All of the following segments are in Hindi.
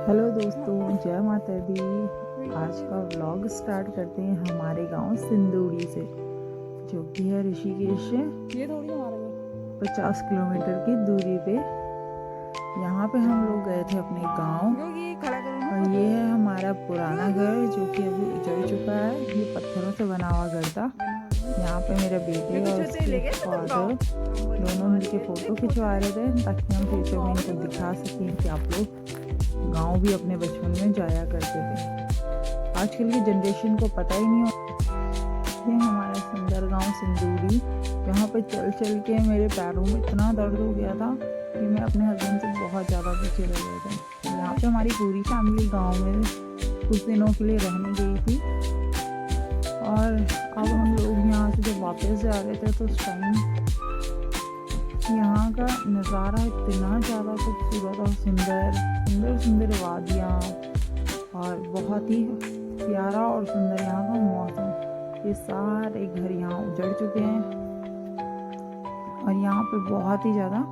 हेलो दोस्तों, जय माता दी। आज का व्लॉग स्टार्ट करते हैं हमारे गांव सिंदूरी से, जो कि है ऋषिकेश से 50 किलोमीटर की दूरी पे। यहाँ पे हम लोग गए थे अपने गांव, और ये है हमारा पुराना घर जो कि अभी उजड़ चुका है। ये पत्थरों से बना हुआ घर था। यहाँ पे मेरे बेटे और उसके फादर दोनों मिलके फ़ोटो खिंचवा रहे थे, ताकि हम फ्यूचर में इनको दिखा सकें कि आप लोग गांव भी अपने बचपन में जाया करते थे। आजकल की जनरेशन को पता ही नहीं हो। ये हमारा सुंदर गांव सिंदूरी, यहाँ पे चल चल के मेरे पैरों में इतना दर्द हो गया था कि मैं अपने हस्बैंड से बहुत ज़्यादा पीछे रह गए थे। यहाँ पे हमारी पूरी फैमिली गांव में कुछ दिनों के लिए रहने गई थी, और अब हम लोग यहाँ से जब वापस जा रहे थे तो उस टाइम यहाँ का नज़ारा इतना ज़्यादा खूबसूरत और सुंदर सुंदर वादियाँ, और बहुत ही प्यारा और सुंदर यहाँ का मौसम। ये सारे घर यहाँ उजड़ चुके हैं, और यहाँ पे बहुत ही ज़्यादा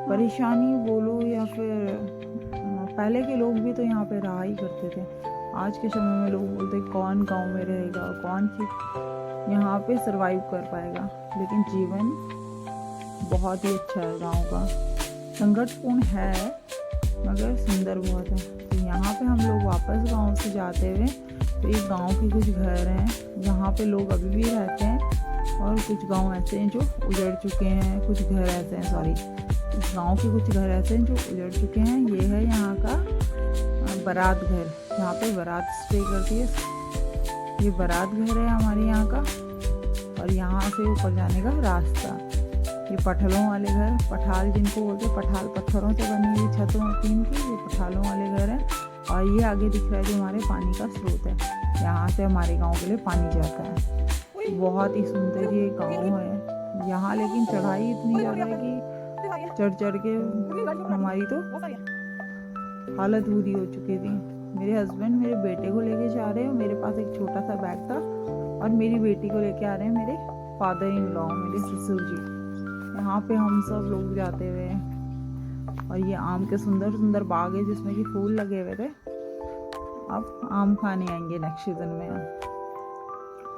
परेशानी बोलो या फिर पहले के लोग भी तो यहाँ पे रहा ही करते थे। आज के समय में लोग बोलते कौन गांव में रहेगा, कौन यहाँ पे सरवाइव कर पाएगा। लेकिन जीवन बहुत ही अच्छा है गांव का। संकटपूर्ण है मगर सुंदर बहुत है। तो यहाँ पे हम लोग वापस गांव से जाते हुए, तो एक गांव के कुछ घर हैं जहाँ पे लोग अभी भी रहते हैं, और कुछ गांव ऐसे हैं जो उजड़ चुके हैं। कुछ घर ऐसे हैं, सॉरी, इस गांव के कुछ घर ऐसे हैं जो उजड़ चुके हैं। ये है यहाँ का बारात घर, यहाँ पे बारात स्टे करती है। ये बारात घर है हमारे यहाँ का, और यहाँ से ऊपर जाने का रास्ता। ये पठालों वाले घर, पठाल जिनको बोलते हैं, पठाल पत्थरों से बनी हुई छतों टीन की, ये पठालों वाले घर हैं। और ये आगे दिख रहा है जो हमारे पानी का स्रोत है, यहाँ से हमारे गांव के लिए पानी जाता है। बहुत ही सुंदर ये गांव है यहाँ, लेकिन चढ़ाई इतनी ज़्यादा है कि चढ़ चढ़ के हमारी तो हालत बुरी हो चुकी थी। मेरे हस्बैंड मेरे बेटे को लेके जा रहे हैं, मेरे पास एक छोटा सा बैग था, और मेरी बेटी को लेके आ रहे हैं मेरे फादर इन लॉ, मेरे ससुर जी। यहाँ पे हम सब लोग जाते हुए, और ये आम के सुंदर सुंदर बाग है जिसमें कि फूल लगे हुए थे। अब आम खाने आएंगे नेक्स्ट सीजन में।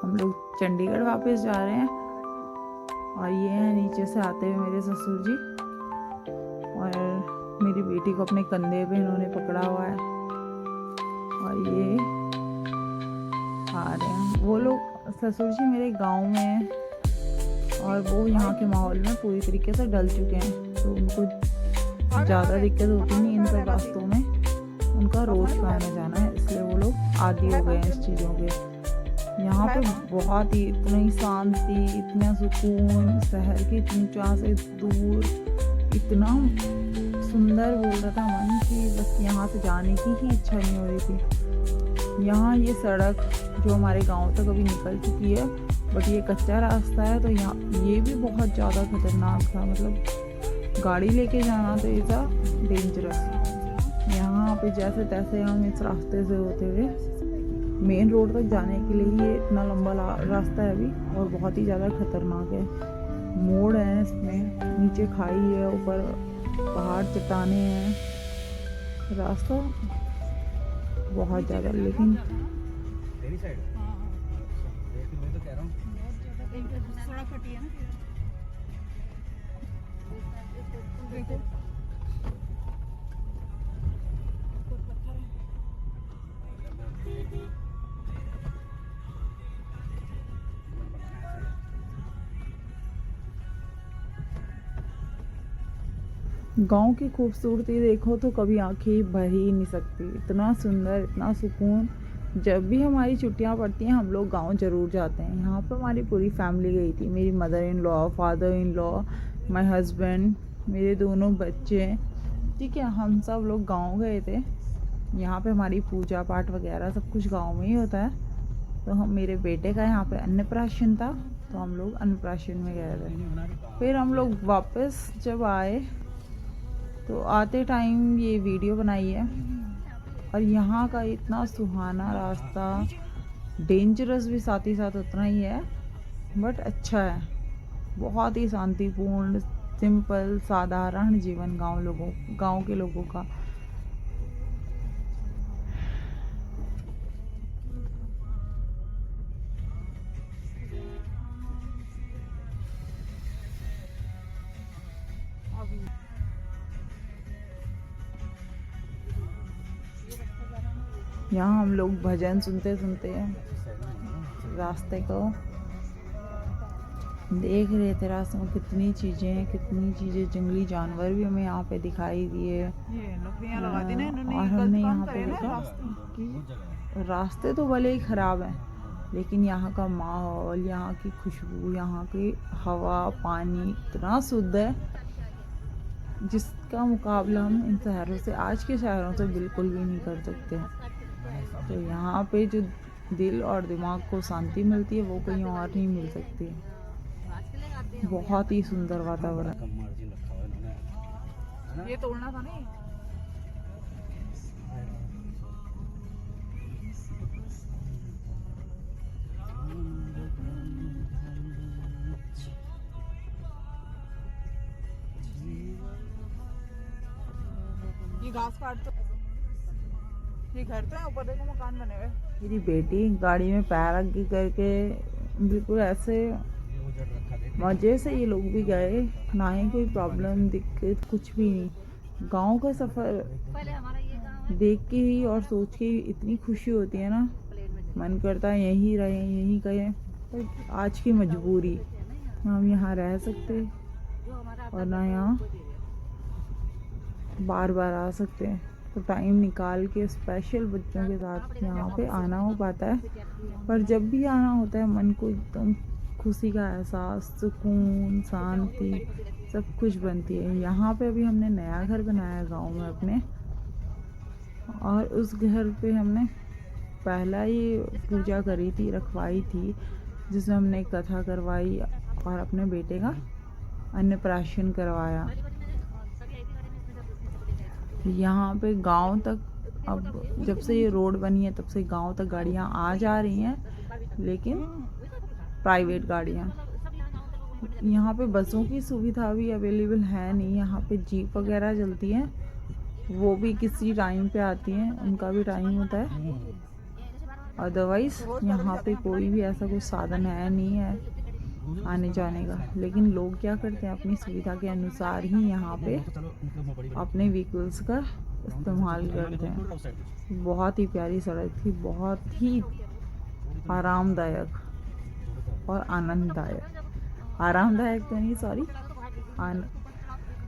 हम लोग चंडीगढ़ वापस जा रहे हैं, और ये हैं नीचे से आते हुए मेरे ससुर जी, और मेरी बेटी को अपने कंधे पे इन्होंने पकड़ा हुआ है, और ये आ रहे हैं। वो लोग ससुर जी मेरे गांव में हैं, और वो यहाँ के माहौल में पूरी तरीके से डल चुके हैं, तो उनको ज़्यादा दिक्कत होती नहीं इन सब रास्तों में। उनका रोज़ का आना जाना है, इसलिए वो लोग आदी हो गए हैं इस चीज़ों के। यहाँ पे बहुत ही इतनी शांति, इतना सुकून, शहर के चूंचा से दूर, इतना सुंदर बोल रहा था मन कि बस यहाँ से जाने की ही इच्छा नहीं हो रही थी। यहाँ ये सड़क जो हमारे गांव तक अभी निकल चुकी है, बट ये कच्चा रास्ता है, तो यहाँ ये भी बहुत ज़्यादा खतरनाक था। मतलब गाड़ी लेके जाना तो ये था डेंजरस। यहाँ पे जैसे तैसे हम इस रास्ते से होते हुए मेन रोड तक जाने के लिए ये इतना लंबा रास्ता है अभी, और बहुत ही ज़्यादा खतरनाक है। मोड़ है इसमें, नीचे खाई है, ऊपर पहाड़ चट्टाने हैं, रास्ता बहुत ज़्यादा। लेकिन गांव की खूबसूरती देखो तो कभी आंखें भर ही नहीं सकती। इतना सुंदर, इतना सुकून। जब भी हमारी छुट्टियां पड़ती हैं हम लोग गांव ज़रूर जाते हैं। यहाँ पर हमारी पूरी फैमिली गई थी, मेरी mother in law, father in law, my husband, मेरे दोनों बच्चे, ठीक है, हम सब लोग गांव गए थे। यहाँ पे हमारी पूजा पाठ वगैरह सब कुछ गांव में ही होता है। तो हम, मेरे बेटे का यहाँ पे अन्नप्राशन था, तो हम लोग अन्नप्राशन में गए थे। फिर हम लोग वापस जब आए तो आते टाइम ये वीडियो बनाई है। और यहाँ का इतना सुहाना रास्ता, डेंजरस भी साथ ही साथ उतना ही है, बट अच्छा है। बहुत ही शांतिपूर्ण, सिंपल, साधारण जीवन गांव के लोगों का। यहाँ हम लोग भजन सुनते सुनते रास्ते को देख रहे थे। रास्ते में कितनी चीज़ें हैं, कितनी चीज़ें, जंगली जानवर भी हमें यहाँ पे दिखाई दिए। और हमने यहाँ पे देखा कि रास्ते तो भले ही ख़राब हैं, लेकिन यहाँ का माहौल, यहाँ की खुशबू, यहाँ की हवा, पानी इतना शुद्ध है जिसका मुकाबला हम इन शहरों से, आज के शहरों से बिल्कुल भी नहीं कर सकते हैं। तो यहाँ पे जो दिल और दिमाग को शांति मिलती है वो कहीं और नहीं मिल सकती है। बहुत ही सुंदर वातावरण। ये तोड़ना था नहीं। ये घास काट तो ये घर तो है, ऊपर देखो मकान बने हुए। मेरी बेटी गाड़ी में पैर आगे करके बिल्कुल ऐसे मजे से ये लोग भी गए, ना ही कोई प्रॉब्लम, दिक्कत कुछ भी नहीं। गांव का सफर देख के ही और सोच के ही इतनी खुशी होती है ना, मन करता है यहीं रहे, यहीं करें। पर आज की मजबूरी, हम यहाँ रह सकते और ना यहाँ बार बार आ सकते हैं। तो टाइम निकाल के स्पेशल बच्चों के साथ यहाँ पे आना हो पाता है। पर जब भी आना होता है मन को एकदम खुशी का एहसास, सुकून, शांति सब कुछ बनती है। यहाँ पे अभी हमने नया घर बनाया गांव में अपने, और उस घर पे हमने पहला ही पूजा करी थी, रखवाई थी, जिसमें हमने कथा करवाई और अपने बेटे का अन्नप्राशन करवाया। यहाँ पे गांव तक, अब जब से ये रोड बनी है तब से गांव तक गाड़ियाँ आ जा रही हैं, लेकिन प्राइवेट गाड़ियाँ। यहाँ पे बसों की सुविधा भी अवेलेबल है नहीं। यहाँ पे जीप वगैरह चलती हैं, वो भी किसी टाइम पे आती हैं, उनका भी टाइम होता है। अदरवाइज यहाँ पे कोई भी ऐसा कुछ साधन है नहीं है आने जाने का। लेकिन लोग क्या करते हैं, अपनी सुविधा के अनुसार ही यहाँ पे अपने व्हीकल्स का इस्तेमाल करते हैं। बहुत ही प्यारी सड़क थी, बहुत ही आरामदायक और आनंददायक। आरामदायक तो नहीं, सॉरी,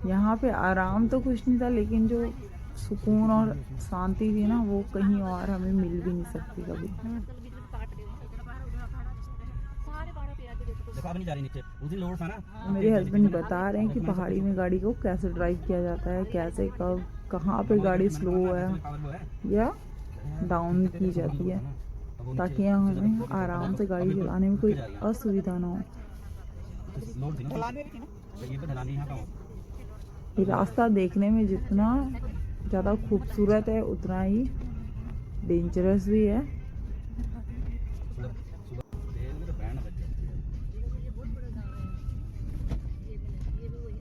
यहाँ पे आराम तो कुछ नहीं था, लेकिन जो सुकून और शांति थी ना, वो कहीं और हमें मिल भी नहीं सकती कभी। मेरे हस्बैंड बता रहे हैं कि पहाड़ी में गाड़ी को कैसे ड्राइव किया जाता है, कैसे, कब, कहाँ पे गाड़ी स्लो है या डाउन की जाती है, ताकि हमें आराम से गाड़ी चलाने में कोई असुविधा ना हो। ये रास्ता देखने में जितना ज़्यादा खूबसूरत है उतना ही डेंजरस भी है।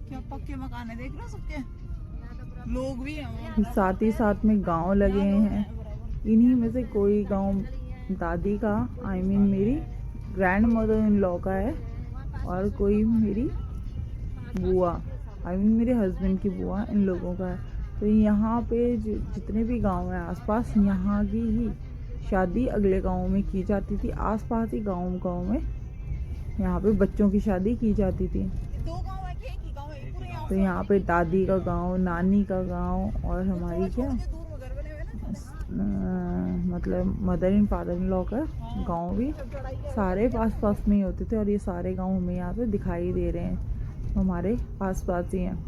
क्या पक्के मकान है, देख रहे हो, सबके लोग भी हैं। साथ ही साथ में गांव लगे हैं। इन्हीं में से कोई गांव दादी का, I mean मेरी ग्रैंड मदर इन लॉ का है, और कोई मेरी बुआ, I mean मेरे हस्बैंड की बुआ, इन लोगों का है। तो यहाँ पे जितने भी गांव हैं आसपास, यहाँ की ही शादी अगले गांव में की जाती थी। आसपास ही गांव में यहाँ पे बच्चों की शादी की जाती थी। तो यहाँ पे दादी का गांव, नानी का गांव, और हमारी क्या मतलब mother in father in law का गांव भी सारे पास में ही होते थे। और ये सारे गांव हमें यहाँ पे दिखाई दे रहे हैं, हमारे पास ही हैं।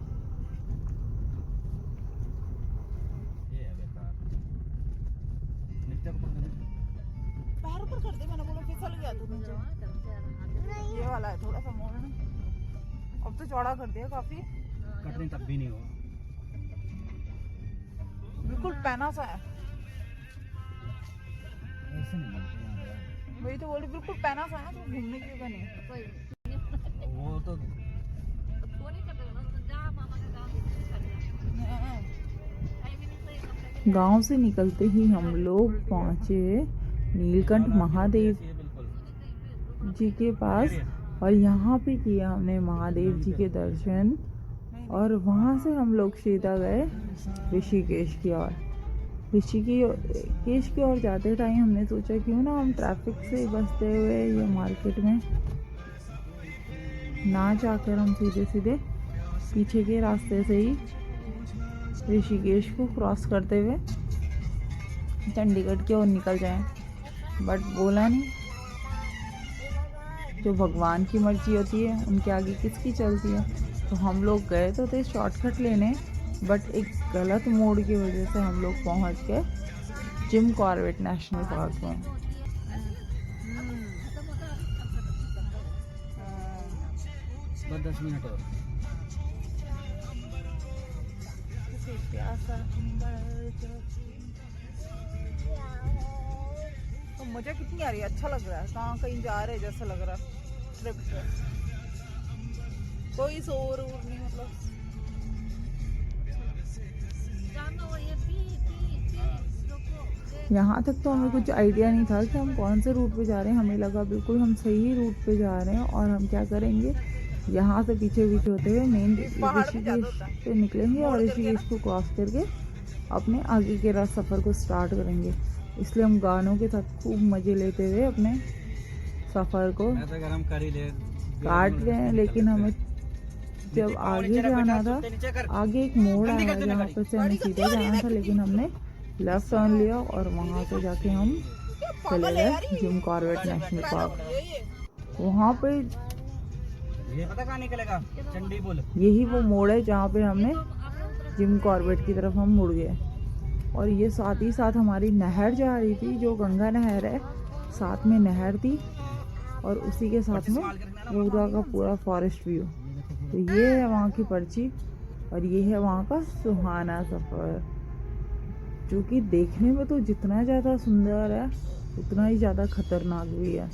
ये वाला है थोड़ा सा मोड़, अब तो चौड़ा कर दिया काफी, कटने तब भी नहीं हो, बिल्कुल पैना सा है। वही तो बोल रही, बिल्कुल पैना सा है, तो घूमने की जगह नहीं। वो तो गांव से निकलते ही हम लोग पहुंचे नीलकंठ महादेव जी के पास, और यहाँ पे किया हमने महादेव जी के दर्शन, और वहाँ से हम लोग सीधा गए ऋषिकेश की ओर। ऋषिकेश की ओर जाते टाइम हमने सोचा क्यों ना हम ट्रैफिक से बचते हुए ये मार्केट में ना जाकर हम सीधे सीधे पीछे के रास्ते से ही ऋषिकेश को क्रॉस करते हुए चंडीगढ़ की ओर निकल जाएं। बट बोला नहीं, जो भगवान की मर्जी होती है उनके आगे किसकी चलती है। तो हम लोग गए तो थे शॉर्टकट लेने, बट एक गलत मोड़ की वजह से हम लोग पहुंच गए जिम कॉर्बेट नेशनल पार्क में। बस 10 मिनट और। तो मजा कितनी आ रही है, अच्छा लग रहा है, कहाँ कहीं जा रहे जैसा लग रहा है ट्रिप पे। कोई शोर वोर नहीं, मतलब यहाँ तक तो हमें कुछ आइडिया नहीं था कि हम कौन से रूट पे जा रहे हैं। हमें लगा बिल्कुल हम सही रूट पे जा रहे हैं और हम क्या करेंगे, यहाँ से पीछे पीछे होते हुए मेन ऋषिकेश पे निकलेंगे और ऋषिकेश को क्रॉस करके अपने आगे के सफ़र को स्टार्ट करेंगे। इसलिए हम गानों के साथ खूब मज़े लेते हुए अपने सफ़र को काट रहे हैं। लेकिन हमें जब आगे जाना था, आगे एक मोड़ आया जहाँ पर से हमें सीधे जाना था, लेकिन हमने लेफ्ट टर्न लिया और वहाँ से जाके हम चले गए जिम कॉर्बेट नेशनल पार्क। वहाँ पे ये पता कहाँ निकलेगा, चंडीपुल। यही वो मोड़ है जहाँ पे हमने जिम कॉर्बेट की तरफ हम मुड़ गए। और ये साथ ही साथ हमारी नहर जा रही थी, जो गंगा नहर है, साथ में नहर थी और उसी के साथ में पूरा का पूरा फॉरेस्ट व्यू। तो ये है वहाँ की पर्ची और ये है वहाँ का सुहाना सफ़र, जो कि देखने में तो जितना ज़्यादा सुंदर है उतना ही ज़्यादा खतरनाक भी है,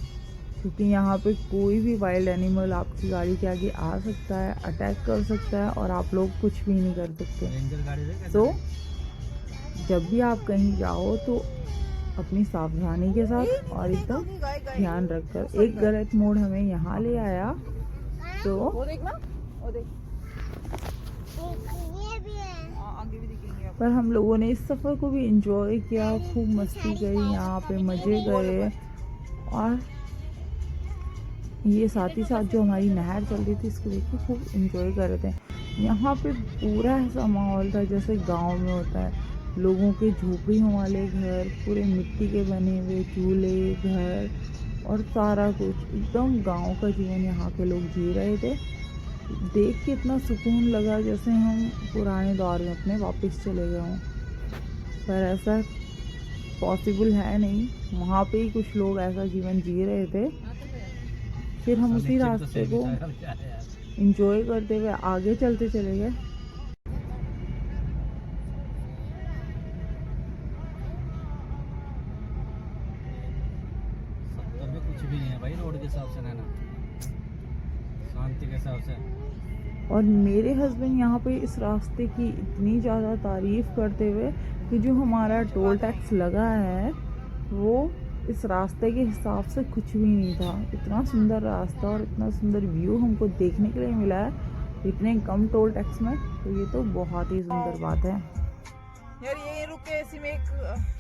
क्योंकि यहाँ पे कोई भी वाइल्ड एनिमल आपकी गाड़ी के आगे आ सकता है, अटैक कर सकता है और आप लोग कुछ भी नहीं कर सकते। तो जब भी आप कहीं जाओ तो अपनी सावधानी के साथ और एकदम ध्यान रखकर। एक गलत मोड़ हमें यहाँ ले आया, तो वो देखना, वो देख, आगे भी दिखेंगे। पर हम लोगों ने इस सफ़र को भी एंजॉय किया, खूब मस्ती करी, यहाँ पे मज़े करे। और ये साथ ही साथ जो हमारी नहर चल रही थी इसको देख के खूब एंजॉय कर रहे थे। यहाँ पे पूरा ऐसा माहौल था जैसे गांव में होता है, लोगों के झोपड़ियों वाले घर, पूरे मिट्टी के बने हुए चूल्हे, घर और सारा कुछ एकदम गांव का जीवन यहाँ के लोग जी रहे थे। देख के इतना सुकून लगा जैसे हम पुराने दौर में अपने वापस चले गए हों, पर ऐसा पॉसिबल है नहीं। वहाँ पे ही कुछ लोग ऐसा जीवन जी रहे थे। फिर हम उसी रास्ते को एंजॉय करते हुए आगे चलते चले गए। कुछ भी नहीं है भाई, रोड के हिसाब से रहना, शांति के हिसाब से। और मेरे हस्बैंड यहाँ पे इस रास्ते की इतनी ज़्यादा तारीफ़ करते हुए कि जो हमारा टोल टैक्स लगा है वो इस रास्ते के हिसाब से कुछ भी नहीं था। इतना सुंदर रास्ता और इतना सुंदर व्यू हमको देखने के लिए मिला है इतने कम टोल टैक्स में, तो ये तो बहुत ही सुंदर बात है यार। ये रुक के इसी में एक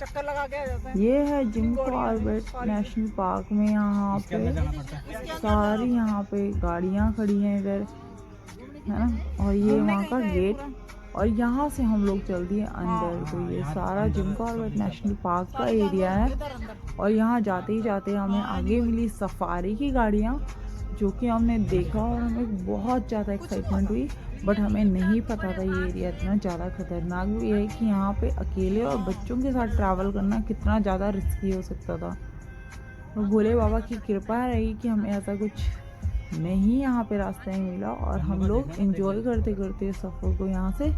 चक्कर लगा के आ जाता है। ये है जिम कॉर्बेट नेशनल पार्क में, यहाँ पे सारी यहाँ पे गाड़ियाँ खड़ी हैं इधर, है ना, और ये वहाँ का गेट। और यहाँ से हम लोग चल दिए अंदर। तो ये सारा जिम कॉर्बेट नेशनल पार्क का एरिया है। और यहाँ जाते ही जाते हमें आगे मिली सफारी की गाड़ियाँ, जो कि हमने देखा और हमें बहुत ज़्यादा एक्साइटमेंट हुई। बट हमें नहीं पता था ये एरिया इतना ज़्यादा खतरनाक भी है कि यहाँ पे अकेले और बच्चों के साथ ट्रैवल करना कितना ज़्यादा रिस्की हो सकता था। तो भोले बाबा की कृपा रही कि हमें ऐसा कुछ नहीं यहाँ पे रास्ते में मिला और हम लोग एंजॉय करते करते सफ़र को यहाँ से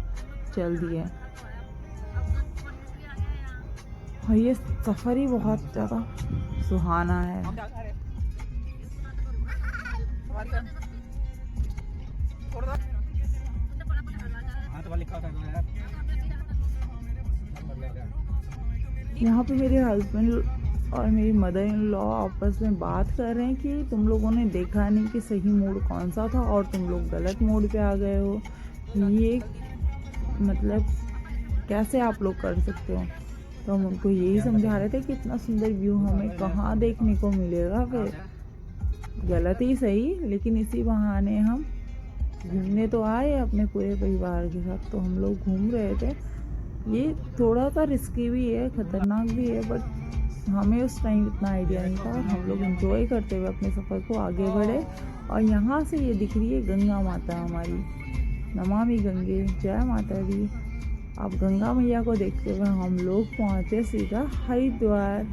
चल दिए। और ये सफ़र ही बहुत ज़्यादा सुहाना है। यहाँ पे मेरे हस्बैंड और मेरी मदर इन लॉ आपस में बात कर रहे हैं कि तुम लोगों ने देखा नहीं कि सही मोड़ कौन सा था और तुम लोग गलत मोड़ पे आ गए हो। ये मतलब कैसे आप लोग कर सकते हो। तो हम उनको यही समझा रहे थे कि इतना सुंदर व्यू हमें कहाँ देखने को मिलेगा, फिर गलत ही सही, लेकिन इसी बहाने हम घूमने तो आए अपने पूरे परिवार के साथ। तो हम लोग घूम रहे थे। ये थोड़ा सा रिस्की भी है, ख़तरनाक भी है, बट हमें उस टाइम इतना आइडिया नहीं था और हम लोग एंजॉय करते हुए अपने सफ़र को आगे बढ़े। और यहाँ से ये दिख रही है गंगा माता हमारी, नमामि गंगे, जय माता दी। अब गंगा मैया को देखते हुए हम लोग पहुँचे सीधा हरिद्वार।